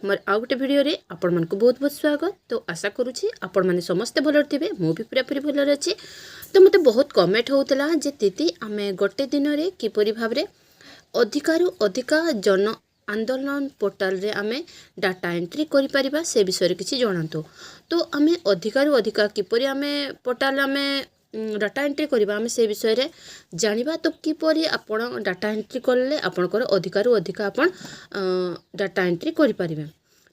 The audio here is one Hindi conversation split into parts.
मोर आउ गोटे भिडियो रे आपण मानक बहुत बहुत स्वागत। तो आशा करूची आपण माने समस्त भल थे, मु भी पूरा पूरी भल अच्छी। तो मते बहुत कमेंट होता जे दीदी आमे गोटे दिन रे किपरि भाव रे अधिकारु अधिका जन आंदोलन पोर्टाल रे आमे डाटा एंट्री करि परिबा से विषय किछि जणांतु। तो आमे अधिकारु अधिका किपरि आमे पोर्टाल आमे डाटा एंट्री करबा आमे से विषय रे जानिबा। तो किपरि आपण डाटा एंट्री करले आपनकर अधिकारु अधिका आपण डाटा एंट्री करि परिबे।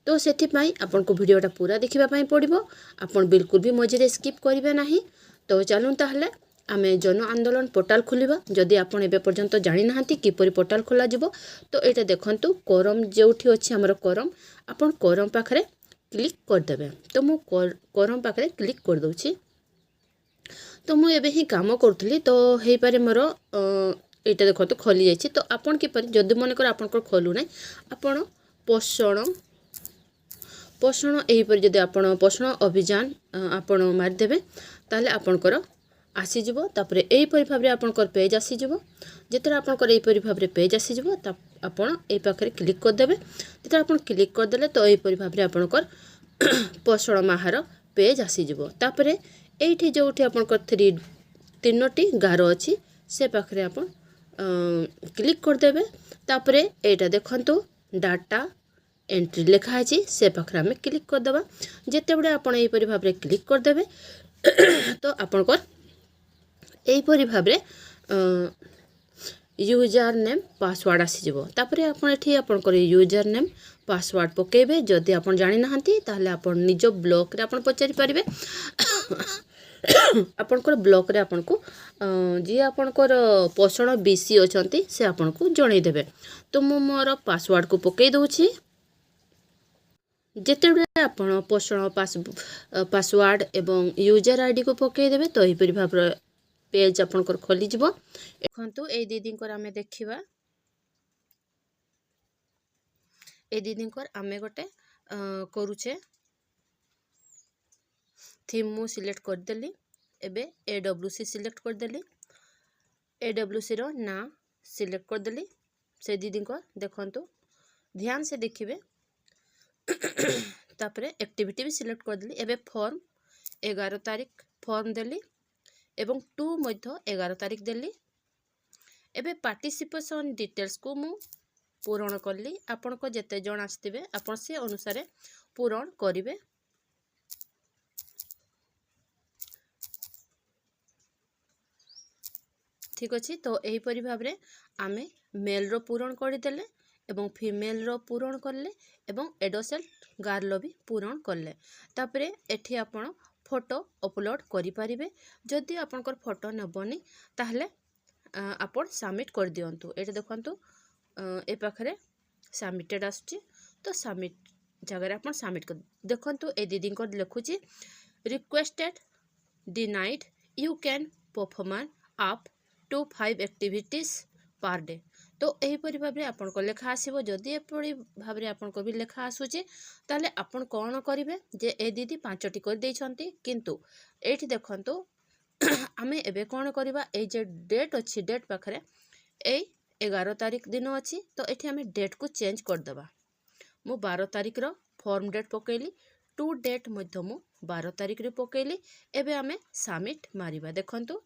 तो सेथि पई आपनको वीडियोटा पूरा देखिबा पई पड़िबो, आपण बिल्कुल भी मझे स्किप करिवे नाही। तो चलूँ ताहले आमे जन आंदोलन पोर्टाल खोलिबा। जदि आपण एबे पर्यंत जानि नाहंती किपरि पोर्टाल खोला जिवो तो एटा देखंतु करम जेउठी अछि हमर करम, आपण करम पाखरे क्लिक कर देबे। तो मु करम पाखरे क्लिक कर दउछि। तो मु एबे ही काम करथली तो हेई पारे मोर एटा देखंतु खोली जायछि। तो आपण किपरि जदि मन कर आपनकर खोलु नै आपण पोषण एहीपर जदि आपण पोषण अभियान आपण मारि देबे ताले आपनकर आसी जिवो। तापरे एहीपरि भाबरे आपनकर पेज आसी जिवो। जेतरे आपनकर एहीपरि भाबरे पेज आसी जिवो ता आपण एही पाखरे क्लिक कर देबे। जेतरे आपण क्लिक कर देले तो एहीपरि भाबरे आपनकर पोषण माहार पेज आसी जिवो। तापरे एठी जोठी आपनकर तीनोटी गारो अछि से पाखरे आपण क्लिक कर देबे। तापरे एटा देखंतु डाटा एंट्री लिखा अछि से पाखरे हमें क्लिक कर देबा। जेतेबडे आपण एहीपरि भाबरे क्लिक कर देबे तो आपनकर एहीपरि भाबरे यूजर नेम पासवर्ड आसी जिवो। तापरे आपण एठी आपनकर यूजर नेम पासवर्ड पकेबे। जदि आपण जानि नाहंती ताहले आपण निज ब्लॉक रे आपण पचारि परिबे। आपनकर ब्लॉक रे आपनको जी आपनकर पोषण बीसी अछंती से आपनको जणै देबे। तो मु मोर पासवर्ड को पकई दउछि। जेतेबेले आपण पोषण पासवर्ड एवं यूजर आईडी को पकई देबे तो एहीपरि भाबरे पेज आपनकर खोली जिवो। देखंतु ए दीदींकर आमे देखिबा। ए दीदींकर आमे गोटे करूछे थीम मु सिलेक्ट कर देली। एबे AWC सिलेक्ट कर देली। AWC रो ना सिलेक्ट कर देली। से दीदींकर देखंतु ध्यान से देखिबे। तापरे एक्टिविटी भी सिलेक्ट कर देली। एबे फॉर्म 11 तारिख फॉर्म देली एवं 2 मध्य 11 तारिख देली। एबे पार्टिसिपेशन डिटेल्स को मु पूरण करली। आपण को जेते जण आस्तिबे आपण से अनुसार पूरण करिवे। ठीक अछि। तो एहीपरि भाबरे आमे मेल रो पूरण करि देले एवं फीमेल रो पूरण करले एवं एडोसेल्ट गार्ल भी पूरण करले। तापरे एठी आपण फोटो अपलोड करि परिबे। जदि आपनकर फोटो नबनी ताहले आपण सबमिट कर दियंतु। एटा देखंतु ए पाखरे सबमिटेड आछी। तो सबमिट जगह आपण सबमिट कर देखंतु। ए दीदी को लिखुची requested denied you can perform up to 5 activities per day. तो एहीपरि भाबरे आपण को लेखा आसीबो। जदि एपरि भाबरे आपण को भी लेखा आसुची ताले आपण कोन करिवे जे ए दीदी 5टी कर दैछंती। किंतु एठी देखंतु आमे एबे कोन करबा ए जे डेट अछि डेट पाखरे ए 11 तारिख दिन अछि। तो एठी आमे डेट को चेंज कर देबा। मु 12 तारिख रो फॉर्म डेट पकेली। टू डेट मध्य मु 12 तारिख रे पकेली। एबे आमे सबमिट मारिबा। देखंतु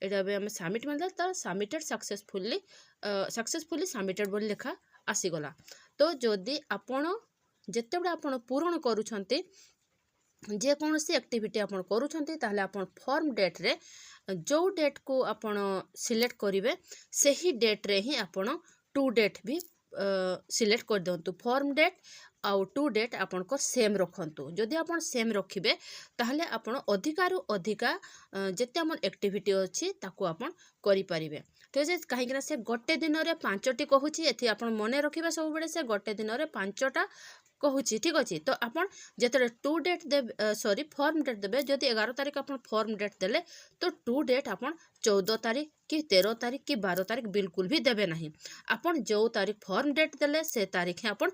एटा बे हम सबमिट मारला तो सबमिटेड सक्सेसफुली सबमिटेड बोल लेखा आसी गला। तो जदि आपण जेतेबडा आपण पूर्ण करूछंती जे कोनोसी एक्टिविटी आपण करूछंती ताहले आपण फॉर्म डेट रे जो डेट को आपण सिलेक्ट करिवे सही डेट रे ही आपण टू डेट भी सिलेक्ट कर दंतु। फॉर्म डेट आउ टू डेट आपण को सेम रखंतु। जदि आपण सेम रखिबे ताहले आपण अधिकारु अधिका जेते हमर एक्टिविटी अछि ताको आपण करि परिबे। तो जे काहेकि से गोटे दिन रे 5टी कहूची एथि आपण मने रखिबा सब बेले से गोटे दिन रे 5टा कहूची। ठीक अछि। तो आपण जेतरे टू डेट दे सॉरी फॉर्म डेट देबे। जदि 11 तारिख आपण फॉर्म डेट देले तो टू डेट आपण 14 तारिख कि 13 तारिख कि 12 तारिख बिल्कुल भी देबे नहीं। आपण जो तारिख फॉर्म डेट देले से तारिख आपण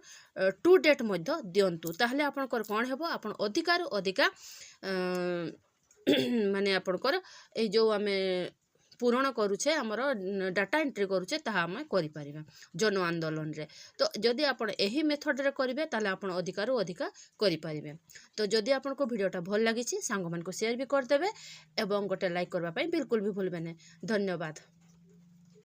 टू डेट मध्य दियंतु। ताहले आपनकर कोन हेबो आपण अधिकारु अधिका माने आपनकर ए जो आमे ପୂରଣ କରୁଛେ ଆମର ଡାଟା ଏଣ୍ଟ୍ରି କରୁଛେ ତାହା ଆମେ କରିପାରିବା ଜନ ଆନ୍ଦୋଳନରେ। ତ ଯଦି ଆପଣ ଏହି ମେଥଡ଼ରେ କରିବେ ତାହେଲେ ଆପଣ ଅଧିକାରୁ ଅଧିକା କରିପାରିବେ। ତ ଯଦି ଆପଣଙ୍କୁ ଭିଡ଼ିଓଟା ଭଲ ଲାଗିଛି ସାଙ୍ଗମାନଙ୍କୁ ସେୟାର ବି କରିଦେବେ ଏବଂ ଗୋଟେ ଲାଇକ୍ କରିବା ପାଇଁ ବିଲକୁଲ ବି ଭୁଲବେ ନାହିଁ। ଧନ୍ୟବାଦ।